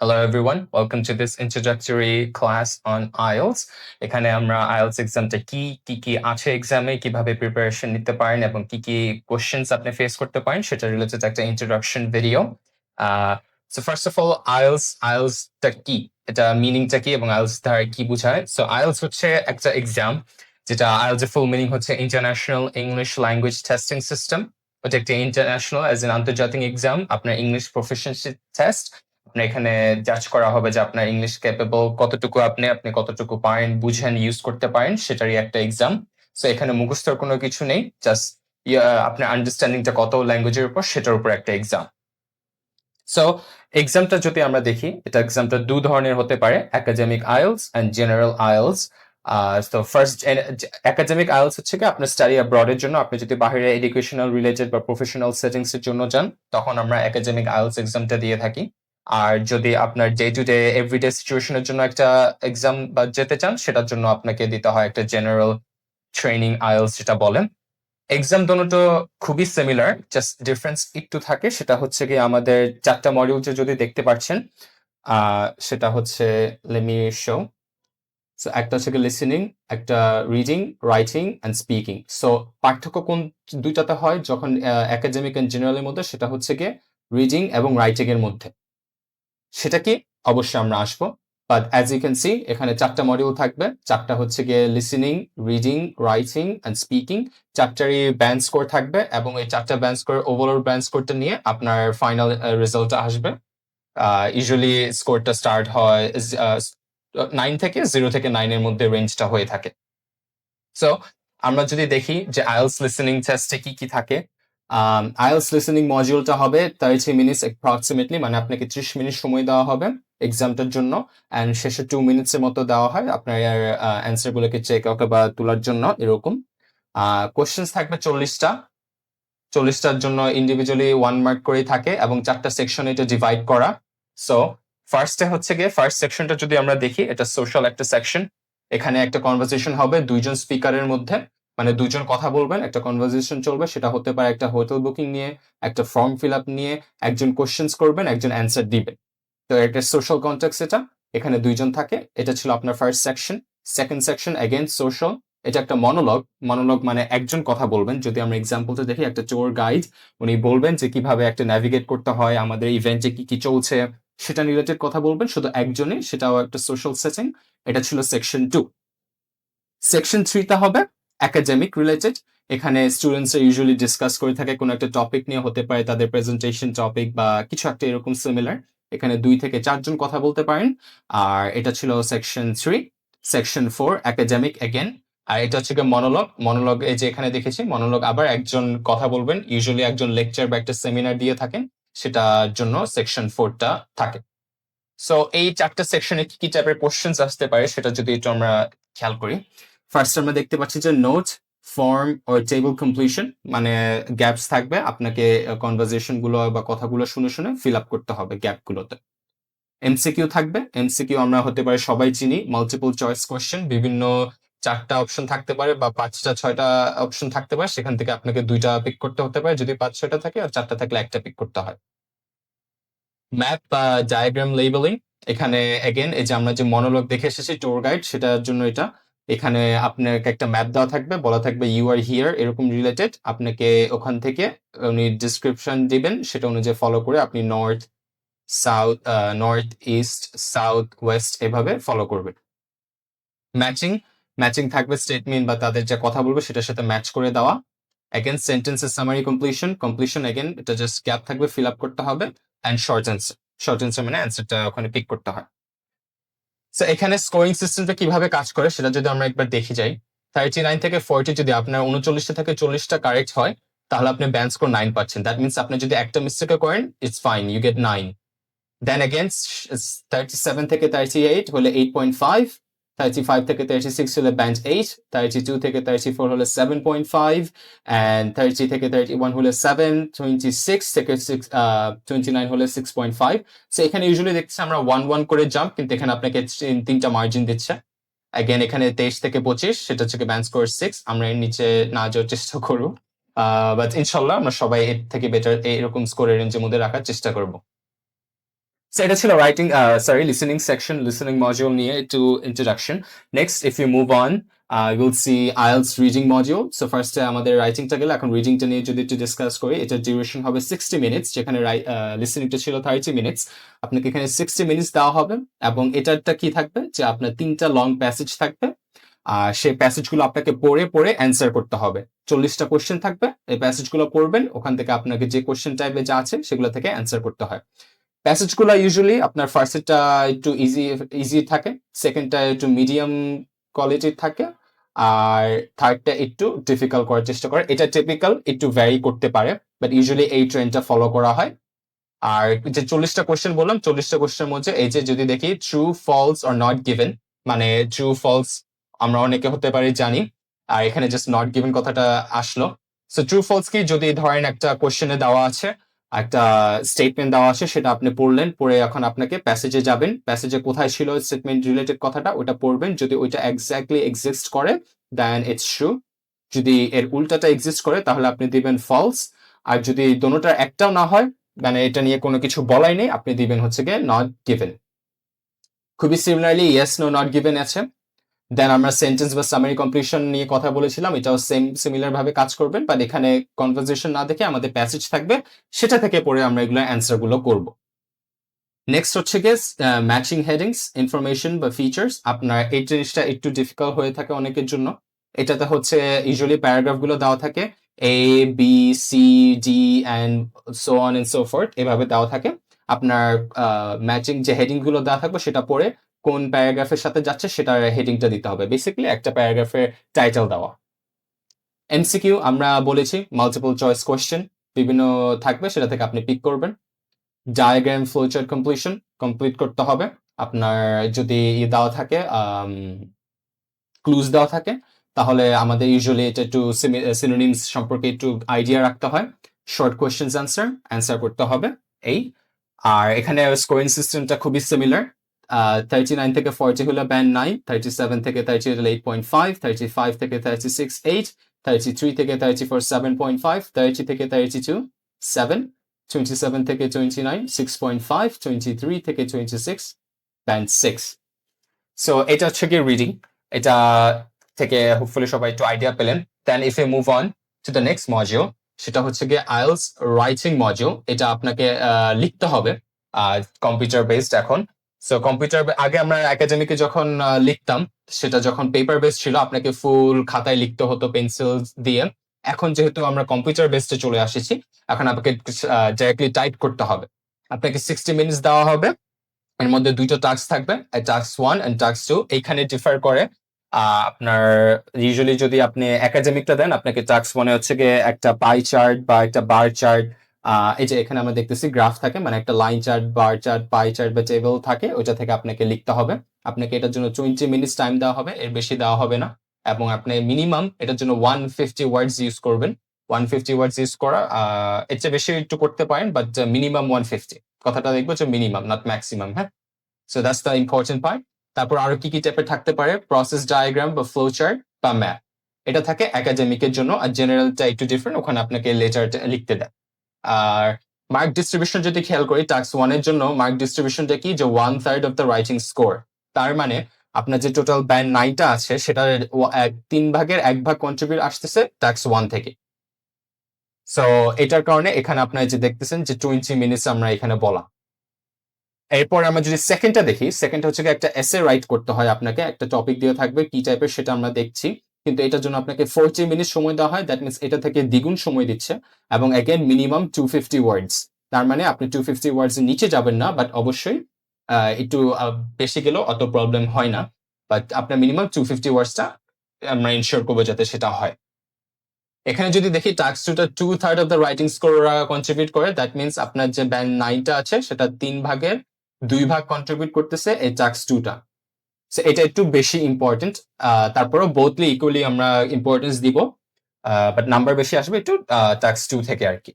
Hello everyone, welcome to this introductory class on IELTS. এখানে আমরা IELTS এক্সামটা কি আছে এক্সামে, কিভাবে প্রিপারেশন নিতে পারেন এবং কি কোশ্চেন্স আপনি ফেস করতে পারেন সেটা রিলেটেড একটা introduction video. So first of all আইএলটিএসটা কি, এটা মিনিংটা কি এবং আইএলটিএস দ্বারা কি বোঝায়। সো আইএলটিএস হচ্ছে একটা এক্সাম যেটা আইএলটিএস এর ফুল মিনিং হচ্ছে international English language testing system. ওটা একটা ইন্টারন্যাশনাল অ্যাজ এন আন্তর্জাতিক এক্সাম, আপনার ইংলিশ প্রফিসিয়েন্সি টেস্ট। আপনার এখানে জাজ করা হবে যে আপনার ইংলিশ ক্যাপেবল কতটুকু, আপনি কতটুকু পারেন, বুঝেন, ইউজ করতে পারেন, সেটারই একটা এক্সাম। সো এখানে মুখস্থর কোনো কিছু নেই, জাস্ট আপনার আন্ডারস্ট্যান্ডিংটা কত ল্যাঙ্গুয়েজের উপর সেটার উপর একটা এক্সাম। সো এক্সামটা যদি আমরা দেখি, এটা এক্সামটা দু ধরনের হতে পারে, academic IELTS and general IELTS. তো ফার্স্ট একাডেমিক আইএলটিএস হচ্ছে কি আপনার স্টাডি অ্যাব্রডের জন্য, আপনি যদি বাইরে এডুকেশনাল রিলেটেড বা প্রফেশনাল সেটিংস এর জন্য যান তখন আমরা একাডেমিক আইএলটিএস এক্সামটা দিয়ে থাকি। আর যদি আপনার ডে টু ডে এভরিডে সিচুয়েশনের জন্য একটা এক্সাম বা যেতে চান সেটার জন্য আপনাকে দিতে হয় একটা জেনারেল ট্রেনিং আইএলটিএস যেটা বলেন। এক্সাম দুটো খুবই সিমিলার, জাস্ট ডিফারেন্স একটু থাকে, সেটা হচ্ছে কি আমাদের 4টা মডিউল যদি দেখতে পাচ্ছেন, সেটা হচ্ছে লেমি শো। সো একটা হচ্ছে লিসেনিং, একটা reading, writing and speaking. So পার্থক্য কোন দুইটাতে হয় যখন একাডেমিক এন্ড জেনারেলের মধ্যে, সেটা হচ্ছে কি রিডিং এবং রাইটিং এর মধ্যে। সেটা কি অবশ্যই আমরা আসবো, but as you can see এখানে 4টা মডিউল থাকবে। 4টা হচ্ছে গিয়ে listening, reading, writing and speaking. 4টারই ব্যান্ড স্কোর থাকবে এবং এই 4টা ব্যান্ড স্কোর ওভারঅল ব্যান্ড স্কোরটা নিয়ে আপনার ফাইনাল রেজাল্টটা আসবে। ইউজুয়ালি স্কোরটা স্টার্ট হয় 9 থেকে 0 থেকে 9 এর মধ্যে রেঞ্জটা হয়ে থাকে। সো আমরা যদি দেখি যে আইএলটিএস লিসেনিং টেস্টে কি থাকে, আইএলটিএস লিসেনিং মডিউলটা হবে 30 মিনিটস অ্যাপ্রক্সিমেটলি, মানে আপনাকে 30 মিনিট সময় দেওয়া হবে এক্সামটার জন্য, অ্যান্ড শেষে 2 মিনিটসের মতো দেওয়া হয় আপনার অ্যান্সার গুলোকে চেক আউট বা তোলার জন্য এরকম। কোশ্চেন্স থাকবে 40টার জন্য ইন্ডিভিজুয়ালি 1 মার্ক করেই থাকে এবং 4টা সেকশনে এটা ডিভাইড করা। সো ফার্স্টে হচ্ছে গিয়ে ফার্স্ট সেকশনটা যদি আমরা দেখি, এটা সোশ্যাল একটা সেকশন। এখানে একটা কনভারসেশন হবে দুইজন স্পিকারের মধ্যে, মানে দুইজন কথা বলবেন, একটা কনভারসেশন চলবে। সেটা হতে পারে একটা হোটেল বুকিং নিয়ে, একটা ফর্ম ফিল আপ নিয়ে, একজন কোশ্চেন্স করবেন, একজন অ্যান্সার দিবেন। তো একটা সোশ্যাল কন্টেক্স, এটা এখানে দুইজন থাকে। এটা ছিল আপনার first section. Second section again social, এটা একটা মনোলগ মানে একজন কথা বলবেন। যদি আমরা এক্সাম্পলটা দেখি, একটা ট্যুর গাইড, উনি বলবেন যে কিভাবে একটা ন্যাভিগেট করতে হয়, আমাদের ইভেন্টে কি চলছে সেটা রিলেটেড কথা বলবেন শুধু একজনই, সেটাও একটা সোশ্যাল সেটিং। এটা ছিল সেকশন 2। সেকশন 3টা হবে একাডেমিক রিলেটেড। এখানে স্টুডেন্টসরা ইউজুয়ালি ডিসকাস করে থাকে কোনো একটা টপিক নিয়ে, হতে পারে তাদের প্রেজেন্টেশন টপিক বা কিছু একটা এরকম সিমিলার। এখানে 2 থেকে 4 জন কথা বলতে পারেন। আর এটা ছিল সেকশন 3। Section 4 academic again. আর এটা হচ্ছে মনোলগ এই যে এখানে দেখেছি মনোলগ, আবার একজন কথা বলবেন, ইউজুয়ালি একজন লেকচার বা একটা সেমিনার দিয়ে থাকেন, সেটার জন্য সেকশন 4টা থাকে। সো এই 4টা সেকশনে কি টাইপের কোশ্চেন্স আসতে পারে সেটা যদি একটু আমরা খেয়াল করি। ফার্স্ট আমরা দেখতে পাচ্ছি যে নোট, ফর্ম ও টেবল কমপ্লিশন, মানে গ্যাপস থাকবে, আপনাকে কনভারসেশন গুলো বা কথাগুলো শুনে শুনে ফিল আপ করতে হবে গ্যাপগুলোতে। এমসিকিউ থাকবে, এমসিকিউ আমরা হতে পারে সবাই চিনি, মাল্টিপল চয়েস কোশ্চেন। বিভিন্ন 4টা অপশন থাকতে পারে বা 5টা 6টা অপশন থাকতে পারে, সেখান থেকে আপনাকে 2টা পিক করতে হতে পারে যদি 5-6টা থাকে, আর 4টা থাকলে একটা পিক করতে হয়। ম্যাপ বা ডায়াগ্রাম লেবেলিং, এখানে এগেন এই যে আমরা যে মনোলগ দেখে এসেছি ট্যুর গাইড, সেটার জন্য এটা। এখানে আপনাকে একটা ম্যাপ দেওয়া থাকবে, বলা থাকবে ইউ আর হিয়ার এরকম রিলেটেড, আপনাকে ওখান থেকে উনি ডিসক্রিপশন দিবেন, সেটা অনুযায়ী ফলো করে আপনি north, south, north east, south West এভাবে ফলো করবেন। ম্যাচিং থাকবে স্টেটমেন্ট বা তাদের যে কথা বলবে সেটার সাথে ম্যাচ করে দেওয়া। এগেন সেন্টেন্সের সামারি কমপ্লিশন এগেন এটা জাস্ট গ্যাপ থাকবে, ফিল আপ করতে হবে। অ্যান্ড শর্ট অ্যান্সার মানে অ্যান্সারটা ওখানে পিক করতে হয়। সো এখানে স্কোরিং সিস্টেমটা কিভাবে কাজ করে সেটা যদি আমরা একবার দেখে যাই, 39 থেকে 40 যদি আপনার 39টা থেকে 40টা কারেক্ট হয়, তাহলে আপনি ব্যান্ড স্কোর 9 পাচ্ছেন। দ্যাট মিনস আপনি যদি একটা মিস্টেকও করেন, it's fine, you get 9। Then again 37 থেকে 38 হলে 8.5, 35 থেকে 36 হলে ব্যান্ড 8, 32 থেকে 34 হলে 7.5, and 30 থেকে 31 হলে 7, 26 থেকে 29 হলে 6.5। সো এখানে ইউজুয়ালি দেখছি আমরা 1 করে জাম্প, কিন্তু এখানে আপনাকে 3টা মার্জিন দিচ্ছে। অ্যাগেন এখানে 23 থেকে 25, সেটা হচ্ছে ব্যান্ড স্কোর 6। আমরা এর নিচে না যাওয়ার চেষ্টা করবো, বাট ইনশাল্লাহ আমরা সবাই এর থেকে বেটার এরকম স্কোরের রেঞ্জের মধ্যে রাখার চেষ্টা করবো। So এটা ছিল writing, listening section, listening module নিয়ে একটু introduction. Next, if you move on, we'll see IELTS reading module. So first আমাদের writingটা গেলে, এখন readingটা নিয়ে যদি একটু discuss করি, এটার duration হবে 60 minutes, যেখানে listeningটা ছিল 30 minutes. আপনাকে এখানে 60 minutes দেওয়া হবে, এবং এটারটা কি থাকবে যে আপনার 3টা long passage থাকবে, আর সেই প্যাসেজগুলো আপনাকে পড়ে পড়ে অ্যান্সার করতে হবে। 40টা কোশ্চেন থাকবে, এই প্যাসেজগুলো পড়বেন, ওখান থেকে আপনাকে যে কোশ্চেন টাইপে যা আছে সেগুলো থেকে অ্যান্সার করতে হয়। প্যাসেজগুলো ইউজুয়ালি আপনার ফার্স্টটা একটু ইজি থাকে, সেকেন্ডটা একটু মিডিয়াম কোয়ালিটির থাকে, আর থার্ডটা একটু ডিফিকাল্ট করার চেষ্টা করে। এটা টিপিক্যাল, একটু ভ্যারি করতে পারে, বাট ইউজুয়ালি এই ট্রেন্ডটা ফলো করা হয়। আর যে 40টা কোশ্চেন বললাম, 40টা কোশ্চেনের মধ্যে এই যে যদি দেখি true, false or not given, মানে ট্রু ফলস আমরা অনেকে হতে পারি জানি, আর এখানে জাস্ট নট গিভেন কথাটা আসলো। সো ট্রু ফলস কি, যদি ধরেন একটা কোশ্চেনে দেওয়া আছে, একটা স্টেটমেন্ট দেওয়া আছে, সেটা আপনি পড়লেন, পড়ে এখন আপনাকে প্যাসেজে যাবেন, প্যাসেজে কোথায় ছিল স্টেটমেন্ট রিলেটেড কথাটা ওটা পড়বেন, যদি ওইটা এক্স্যাক্টলি এক্সিস্ট করে দেন ইটস ট্রু, যদি এর উল্টাটা এক্সিস্ট করে তাহলে আপনি দিবেন ফলস, আর যদি দোনোটার একটাও না হয়, মানে এটা নিয়ে কোনো কিছু বলাই নেই, আপনি দিবেন হচ্ছে গিয়ে নট গিভেন। খুবই similarly yes, no, not given আছে। দেন আমরা সেন্টেন্স বা সামারি কমপ্লিশন নিয়ে কথা বলেছিলাম, এটাও সিমিলার ভাবে কাজ করবেন, বাট এখানে কনভারসেশন না দেখে আমাদের প্যাসেজ থাকবে, সেটা থেকে পড়ে আমরা এগুলো অ্যান্সার গুলো করবো। নেক্সট হচ্ছে গিয়ে ম্যাচিং হেডিংস, ইনফরমেশন বা ফিচার্স। আপনার এই জিনিসটা একটু ডিফিকাল্ট হয়ে থাকে অনেকের জন্য। এটাতে হচ্ছে ইউজুয়ালি প্যারাগ্রাফ গুলো দেওয়া থাকে, A B C D and so on and so forth, এভাবে দেওয়া থাকে। আপনার ম্যাচিং যে হেডিং গুলো দেওয়া থাকবে সেটা পড়ে কোন প্যারাগ্রাফের সাথে যাচ্ছে সেটার হেডিংটা দিতে হবে, বেসিক্যালি একটা প্যারাগ্রাফের টাইটেল দেওয়া। এমসিকিউ আমরা বলেছি, মাল্টিপল চয়েস কোয়েশ্চেন বিভিন্ন থাকবে, সেটা থেকে আপনি পিক করবেন। ডায়াগ্রাম, ফ্লোচার্ট কমপ্লিট করতে হবে। আপনার যদি দেওয়া থাকে, ক্লুজ দেওয়া থাকে, তাহলে আমাদের ইউজুয়ালি এটা একটু সিনোনিমস সম্পর্কে একটু আইডিয়া রাখতে হয়। শর্ট কোয়েশ্চেন্স অ্যান্সার করতে হবে এই। আর এখানে স্কোরিং সিস্টেমটা খুবই সিমিলার। 39 থেকে 40 হলো ব্যান্ড 9, 37 থেকে 30 হলো 8.5, 35 থেকে 36 8, 33 থেকে 34 7.5, 30 থেকে 32 7, 27 থেকে 29 6.5, 23 থেকে 26 ব্যান্ড 6। সো এটা হচ্ছে কি রিডিং, এটা থেকে হোপফুলি সবাই একটু আইডিয়া পেলেন। Then if you move on to the next module, সেটা হচ্ছে গিয়ে আইএলটিএস রাইটিং মডিউল। এটা আপনাকে লিখতে হবে, কম্পিউটার বেসড এখন। সো কম্পিউটার আগে আমরা একাডেমিকে যখন লিখতাম, সেটা যখন পেপার বেসড ছিল, আপনাকে ফুল খাতায় লিখতে হতো পেন্সিল দিয়ে। এখন যেহেতু আমরা কম্পিউটার বেসডে চলে আসেছি, এখন আপনাকে ডাইরেক্টলি টাইপ করতে হবে। আপনাকে 60 মিনিটস দেওয়া হবে, এর মধ্যে দুইটা টাস্ক থাকবে, টাস্ক 1 এন্ড টাস্ক 2। এইখানে ডিফার করে আপনার ইউজুয়ালি যদি আপনি একাডেমিকটা দেন, আপনাকে টাস্ক 1 হচ্ছে গিয়ে একটা পাই চার্ট বা একটা বার চার্ট, এই যে এখানে আমরা দেখতেছি গ্রাফ থাকে, মানে একটা line chart, bar chart, pie chart বা টেবিল থাকে, ওইটা থেকে আপনাকে লিখতে হবে। আপনাকে এটার জন্য 20 মিনিটস টাইম দেওয়া হবে, এর বেশি দেওয়া হবে না। এবং আপনি মিনিমাম এটার জন্য 150 ওয়ার্ডস ইউজ করবেন। 150 ওয়ার্ডস ইউজ করা, এর চেয়ে বেশি একটু করতে পারেন, বাট মিনিমাম 150 কথাটা দেখবো যে মিনিমাম, নট ম্যাক্সিমাম। হ্যাঁ, so that's the important part. তারপর আরো কি কি টাইপের থাকতে পারে, প্রসেস ডায়াগ্রাম বা ফ্লো চার্ট বা ম্যাপ। এটা থাকে একাডেমিকের জন্য, আর জেনারেলটা একটু ডিফারেন্ট, ওখানে আপনাকে লেটারটা লিখতে দেয়। আর মার্ক ডিস্ট্রিবিউশন যদি খেয়াল করি, টাস্ক 1 এর জন্য মার্ক ডিস্ট্রিবিউশনটা কি, যে 1/3 অফ দ্য রাইটিং স্কোর। তার মানে আপনার যে টোটাল ব্যান্ড 9টা আছে, সেটার 3 ভাগের 1 ভাগ কন্ট্রিবিউট আসতেছে টাস্ক 1 থেকে। সো এটার কারণে এখানে আপনারা যে দেখতেছেন যে 20 মিনিটস আমরা এখানে বলা। এরপর আমরা যদি সেকেন্ডটা দেখি, সেকেন্ড হচ্ছে একটা এসে রাইট করতে হয় আপনাকে, একটা টপিক দিয়ে থাকবে, কি টাইপের সেটা আমরা দেখছি, কিন্তু এটার জন্য আপনাকে 40 মিনিট সময় দেওয়া হয়। দ্যাট মিনস এটা থেকে দ্বিগুণ সময় দিচ্ছে, এবং অ্যাগেন মিনিমাম 250 ওয়ার্ডস। তার মানে আপনি 250 ওয়ার্ডস এর নিচে যাবেন না, বাট অবশ্যই একটু বেশি গেলেও অত প্রবলেম হয় না, বাট আপনার মিনিমাম 250 ওয়ার্ডসটা আমরা ইনশিওর করবো যাতে সেটা হয়। এখানে যদি দেখি টাস্ক 2টা 2/3 of the writing score contribute করে, দ্যাট মিনস আপনার যে ব্যান্ড 9টা আছে সেটা 3 ভাগের 2 ভাগ কন্ট্রিবিউট করতেছে এই টাস্ক 2টা। সো এটা একটু বেশি ইম্পর্টেন্ট। তারপরেও বোথলি ইকুয়ালি আমরা ইম্পর্টেন্স দিব, বাট নাম্বার বেশি আসবে একটু টাস্ক 2 থেকে আর কি।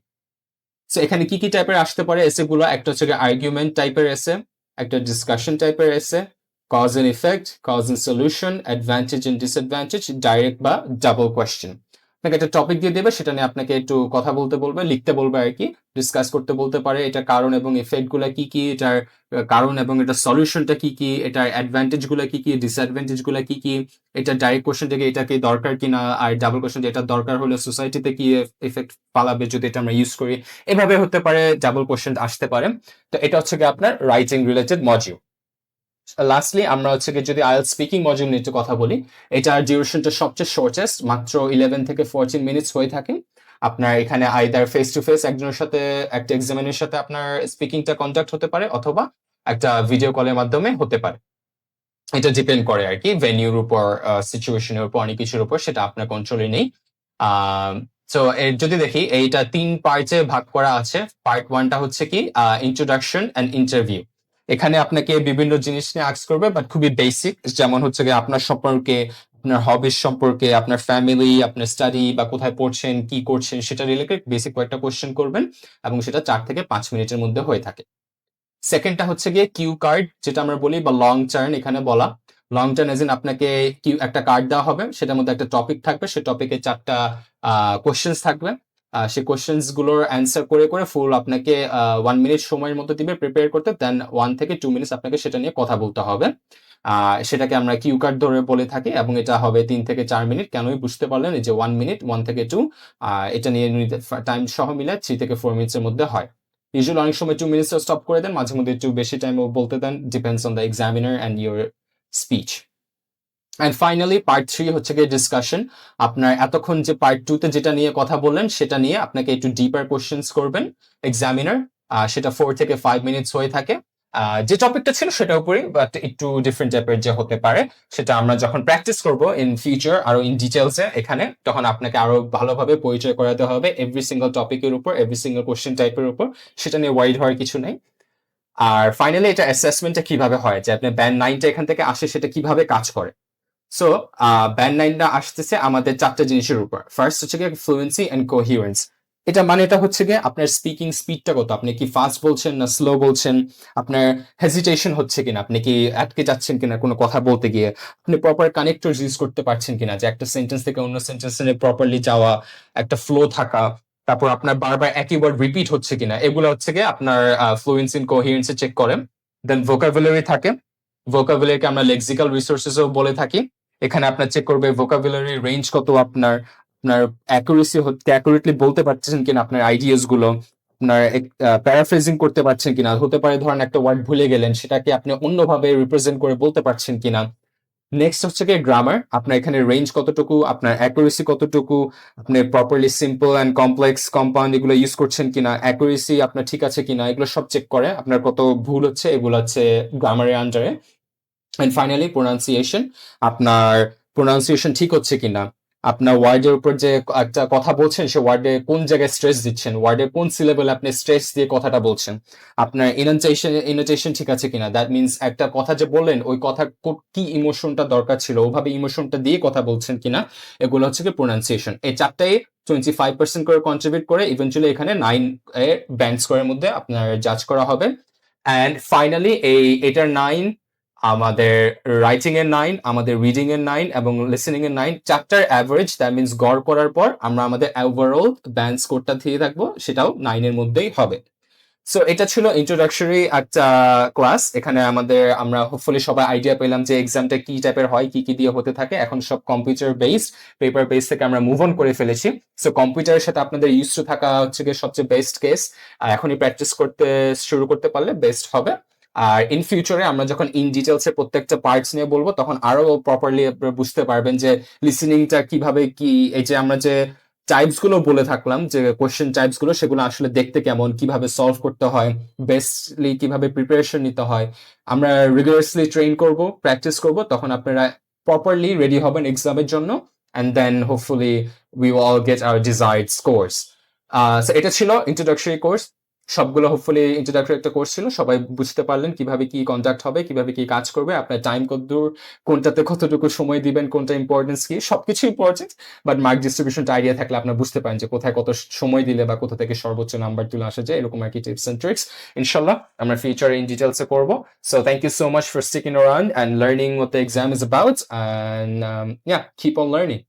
সো এখানে কি কি টাইপের আসতে পারে এসে গুলো, একটা হচ্ছে আর্গুমেন্ট টাইপের এসে, একটা ডিসকাশন টাইপের essay, cause and effect, cause and solution, advantage and disadvantage, direct বা ডাবল কোয়েশ্চেন। আপনাকে একটা টপিক দিয়ে দেবে, সেটা নিয়ে আপনাকে একটু কথা বলতে বলবে, লিখতে বলবে আর কি, ডিসকাস করতে বলতে পারে, এটা কারণ এবং ইফেক্ট গুলা কি কি, এটার কারণ এবং এটা সলিউশনটা কি কি, এটার অ্যাডভান্টেজ গুলা কি কি, ডিসঅ্যাডভান্টেজ গুলা কি কি, এটা ডাইরেক্ট কোশ্চেন থেকে এটা কি দরকার কিনা, আর ডাবল কোশ্চেন এটা দরকার হলে সোসাইটিতে কি এফেক্ট ফালাবে যদি এটা আমরা ইউজ করি, এভাবে হতে পারে, ডাবল কোশ্চেন আসতে পারে। তো এটা হচ্ছে কি আপনার রাইটিং রিলেটেড মডিউল। লাস্টলি আমরা হচ্ছে কি যদি আইএলটিএস স্পিকিং মডিউল নিয়ে একটু কথা বলি, এটার ডিউরেশনটা সবচেয়ে শর্টেস্ট, মাত্র 11 থেকে 14 মিনিটস হয়ে থাকে। আপনার এখানে আইদার ফেস টু ফেস একজনের সাথে, একটা এক্সামিনের সাথে আপনার স্পিকিংটা কন্ডাক্ট হতে পারে, অথবা একটা ভিডিও কলের মাধ্যমে হতে পারে। এটা ডিপেন্ড করে আর কি ভেনিউর উপর, সিচুয়েশনের উপর, অনেক কিছুর উপর, সেটা আপনার কন্ট্রোলে নেই। তো যদি দেখি এইটা 3 পার্টে ভাগ করা আছে। পার্ট 1টা হচ্ছে কি ইন্ট্রোডাকশন এন্ড ইন্টারভিউ। এখানে আপনাকে বিভিন্ন জিনিস নিয়ে আস্ক করবে, বাট খুবই বেসিক, যেমন হচ্ছে কি আপনার সম্পর্কে, আপনার হবিস সম্পর্কে, আপনার ফ্যামিলি, আপনার স্টাডি বা কোথায় পড়ছেন, কি করছেন সেটা রিলেটেড বেসিক কয়েকটা কোশ্চেন করবেন, এবং সেটা 4 থেকে 5 মিনিটের মধ্যে হয়ে থাকে। সেকেন্ডটা হচ্ছে গিয়ে কিউ কার্ড, যেটা আমরা বলি, বা লং টার্ন এখানে বলা। লং টার্ন এজ ইন আপনাকে কিউ একটা কার্ড দেওয়া হবে, সেটার মধ্যে একটা টপিক থাকবে, সেই টপিকে 4টা কোশ্চেন্স থাকবে। সেই কোশ্চেন্স গুলোর অ্যান্সার করে করে ফুল আপনাকে 1 মিনিট সময়ের মতো দিবে প্রিপেয়ার করতে, দেন 1 থেকে 2 মিনিটস আপনাকে সেটা নিয়ে কথা বলতে হবে। সেটাকে আমরা কিউ কার্ড ধরে বলে থাকি, এবং এটা হবে 3 থেকে 4 মিনিট। কেনই বুঝতে পারলেন, এই যে 1 মিনিট, 1 থেকে 2, এটা নিয়ে টাইম সহ মিলে 3 থেকে 4 মিনিটসের মধ্যে হয়। ইউজুয়ালি অনেক সময় 2 মিনিটস স্টপ করে দেন, মাঝে মধ্যে একটু বেশি টাইম বলতে দেন, depends on the examiner and your speech. And finally part 3 হচ্ছে গিয়ে ডিসকাশন। আপনার এতক্ষণ যে পার্ট 2 তে যেটা নিয়ে কথা বললেন, সেটা নিয়ে আপনাকে একটু ডিপার কোশ্চেন্স করবেন এক্সামিনার। সেটা 4 থেকে 5 মিনিটস হয়ে থাকে। যে টপিকটা ছিল সেটার উপরে, বাট একটু ডিফারেন্ট টাইপের যে হতে পারে, সেটা আমরা যখন প্র্যাকটিস করব ইন ফিউচার আরো ইন ডিটেলসে এখানে, তখন আপনাকে আরো ভালোভাবে পরিচয় করাতে হবে এভরি সিঙ্গেল টপিকের উপর, এভরি সিঙ্গেল কোশ্চেন টাইপের উপর। সেটা নিয়ে ওয়াইড হওয়ার কিছু নেই। আর ফাইনালি এটা অ্যাসেসমেন্টটা কিভাবে হয়, যে আপনি ব্যান্ড 9টা এখান থেকে আসে, সেটা কিভাবে কাজ করে। সো ব্যান্ড 9টা আসতেছে আমাদের 4টা জিনিসের উপর। ফার্স্ট হচ্ছে গিয়ে ফ্লুয়েন্সি এন্ড কোহিরেন্স। এটা মানে এটা হচ্ছে গিয়ে আপনার স্পিকিং স্পিডটা কত, আপনি কি ফাস্ট বলছেন না স্লো বলছেন, আপনার হেজিটেশন হচ্ছে কিনা, আপনি কি আটকে যাচ্ছেন কিনা কোনো কথা বলতে গিয়ে, আপনি প্রপার কানেক্টর ইউজ করতে পারছেন কিনা, যে একটা সেন্টেন্স থেকে অন্য সেন্টেন্সে প্রপারলি যাওয়া, একটা ফ্লো থাকা, তারপর আপনার বারবার একই ওয়ার্ড রিপিট হচ্ছে কিনা, এগুলো হচ্ছে গিয়ে আপনার ফ্লুয়েন্সি এন্ড কোহিরেন্সে চেক করেন। দেন ভোকাবুলারি থাকে, ভোকাবুলারিকে আমরা লেক্সিক্যাল রিসোর্সেসও বলে থাকি। এখানে আপনার চেক করবে ভোকাবুলারি রেঞ্জ কত, আপনার আপনার অ্যাকুরেসি হচ্ছে, অ্যাকুরেটলি বলতে পারছেন কিনা আপনার আইডিয়াস গুলো, আপনার প্যারাফ্রেজিং করতে পারছেন কিনা, হতে পারে ধরেন একটা ওয়ার্ড ভুলে গেলেন, সেটাকে আপনি অন্যভাবে রিপ্রেজেন্ট করে বলতে পারছেন কিনা। নেক্সট হচ্ছে কি গ্রামার, আপনার এখানে রেঞ্জ কতটুকু, আপনার অ্যাকুরেসি কতটুকু, আপনি properly simple and complex compound এগুলো ইউজ করছেন কিনা, অ্যাকুরেসি আপনার ঠিক আছে কিনা, এগুলো সব চেক করে। আপনার কত ভুল হচ্ছে, এগুলো হচ্ছে গ্রামারের আন্ডারে। এন্ড ফাইনালি প্রোনাউন্সিয়েশন, আপনার প্রোনাউন্সিয়েশন ঠিক হচ্ছে কিনা, আপনার ওয়ার্ডের উপর যে একটা কথা বলছেন, সে ওয়ার্ডে কোন জায়গায় স্ট্রেস দিচ্ছেন, ওয়ার্ডের কোন সিলেবেল আপনি স্ট্রেস দিয়ে কথাটা বলছেন, আপনার ইনোটেশন ঠিক আছে কিনা, দ্যাট মিনস একটা কথা যে বললেন, ওই কথা কি ইমোশনটা দরকার ছিল, ওভাবে ইমোশনটা দিয়ে কথা বলছেন কিনা, এগুলো হচ্ছে কি প্রোনাউন্সিয়েশন। এই চারটাই 25% করে কন্ট্রিবিউট করে ইভেন্চুয়ালি এখানে 9 এর ব্যান্ড স্কোরের মধ্যে আপনার জাজ করা হবে। অ্যান্ড ফাইনালি এটার 9, আমাদের রাইটিং এর 9, আমাদের রিডিং এর 9 এবং লিসেনিং এর 9, চারটার অ্যাভারেজ, দ্যাট মিনস গড় করার পর আমরা আমাদের ওভারঅল ব্যান্ড স্কোরটা দিয়ে থাকবো, সেটাও 9 এর মধ্যেই হবে। সো এটা ছিল ইন্ট্রোডাকশনারি একটা ক্লাস। এখানে আমরা হোপফুলি সবাই আইডিয়া পেলাম যে এক্সামটা কি টাইপের হয়, কি কি দিয়ে হতে থাকে। এখন সব কম্পিউটার বেসড, পেপার বেস থেকে আমরা মুভ অন করে ফেলেছি। সো কম্পিউটারের সাথে আপনাদের ইউজ টু থাকা হচ্ছে গিয়ে সবচেয়ে বেস্ট কেস। এখনই প্র্যাকটিস করতে শুরু করতে পারলে বেস্ট হবে। আর ইন ফিউচারে আমরা যখন ইন ডিটেলস এর প্রত্যেকটা পার্টস নিয়ে বলবো, তখন আরো প্রপারলি বুঝতে পারবেন যে লিসেনিংটা কিভাবে, কি এই যে আমরা যে টাইপস গুলো বলে থাকলাম, যে কোশ্চেন টাইপস গুলো, সেগুলো আসলে দেখতে কেমন, কিভাবে সলভ করতে হয়, বেস্টলি কিভাবে প্রিপারেশন নিতে হয়, আমরা রিগুলাসলি ট্রেন করব, প্র্যাকটিস করব, তখন আপনারা প্রপারলি রেডি হবেন এক্সামের জন্য। And then hopefully we will all get our desired scores. এটা ছিল ইন্ট্রোডাকশনারি কোর্স। সবগুলো হোপফুলি ইন্ট্রোডাক্টরি একটা কোর্স ছিল, সবাই বুঝতে পারলেন কিভাবে কি কন্ডাক্ট হবে, কিভাবে কি কাজ করবে, আপনার টাইম কতদূর, কোনটাতে কতটুকু সময় দিবেন, কোনটা ইম্পর্টেন্স কি, সবকিছু ইম্পর্টেন্ট। বাট মার্ক ডিস্ট্রিবিউশনটা আইডিয়া থাকলে আপনার বুঝতে পারেন যে কোথায় কত সময় দিলে বা কোথা থেকে সর্বোচ্চ নাম্বার তুলে আসা যায়, এরকম আর কি টিপস এন্ড ট্রিক্স ইনশাল্লাহ আমরা ফিউচারে ইন ডিটেলসে করবো। So thank you so much for sticking around and learning what the exam is about, and yeah, keep on learning.